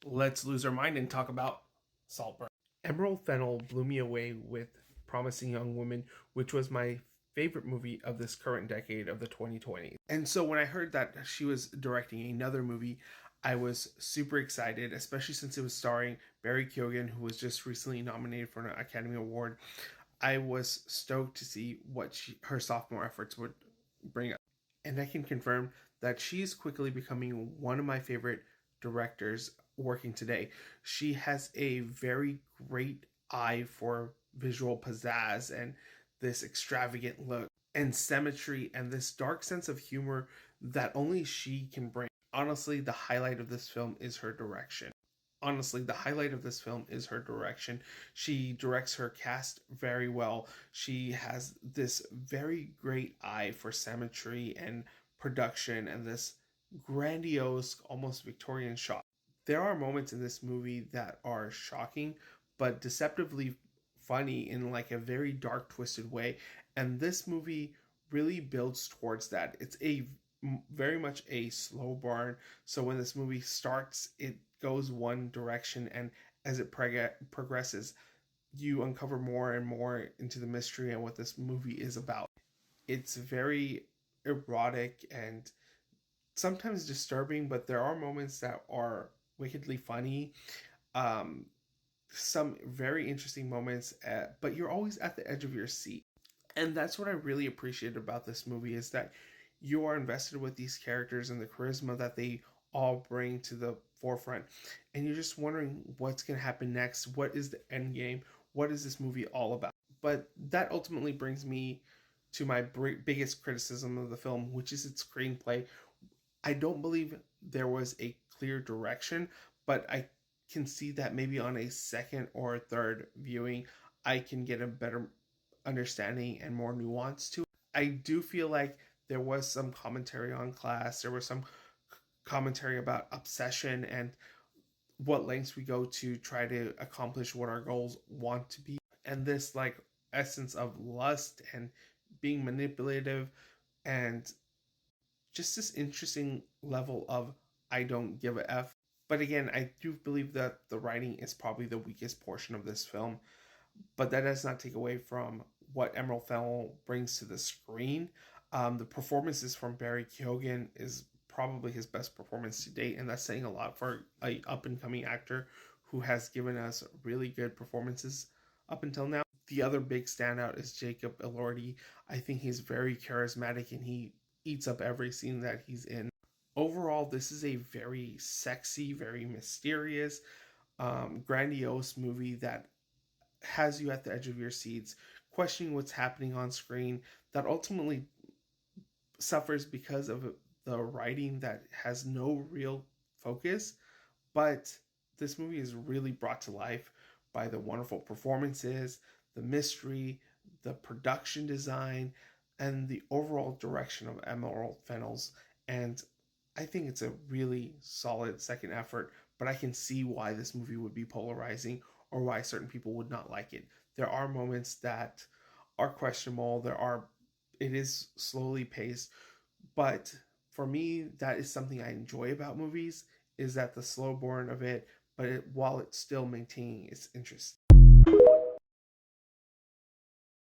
Let's lose our mind and talk about Saltburn. Emerald Fennel blew me away with Promising Young Woman, which was my favorite movie of this current decade of the 2020s. And so when I heard that she was directing another movie, I was super excited, especially since it was starring Barry Keoghan, who was just recently nominated for an Academy Award. I was stoked to see what her sophomore efforts would bring up. And I can confirm that she's quickly becoming one of my favorite directors working today. She has a very great eye for visual pizzazz and this extravagant look and symmetry and this dark sense of humor that only she can bring. Honestly, the highlight of this film is her direction. She directs her cast very well. She has this very great eye for symmetry and production and this grandiose, almost Victorian shot. There are moments in this movie that are shocking, but deceptively funny in like a very dark, twisted way. And this movie really builds towards that. It's a very much a slow burn. So when this movie starts, it goes one direction, and as it progresses, you uncover more and more into the mystery and what this movie is about. It's very erotic and sometimes disturbing, but there are moments that are wickedly funny. Um, some very interesting moments, but you're always at the edge of your seat. And that's what I really appreciate about this movie is that you are invested with these characters and the charisma that they all bring to the forefront. And you're just wondering what's going to happen next. What is the end game? What is this movie all about? But that ultimately brings me to my biggest criticism of the film, which is its screenplay. I don't believe there was a clear direction, but I can see that maybe on a second or third viewing, I can get a better understanding and more nuance to it. I do feel like there was some commentary on class, there was some commentary about obsession and what lengths we go to try to accomplish what our goals want to be. And this like essence of lust and being manipulative and just this interesting level of I don't give a F. But again, I do believe that the writing is probably the weakest portion of this film. But that does not take away from what Emerald Fennell brings to the screen. The performances from Barry Keoghan is probably his best performance to date, and that's saying a lot for a up and coming actor who has given us really good performances up until now. The other big standout is Jacob Elordi. I think he's very charismatic and he eats up every scene that he's in. Overall, this is a very sexy, very mysterious, grandiose movie that has you at the edge of your seats, questioning what's happening on screen, that ultimately suffers because of the writing that has no real focus. But this movie is really brought to life by the wonderful performances, the mystery, the production design, and the overall direction of Emerald Fennels. And I think it's a really solid second effort, but I can see why this movie would be polarizing or why certain people would not like it. There are moments that are questionable. It is slowly paced, but for me, that is something I enjoy about movies is that the slow burn of it, but while it's still maintaining its interest.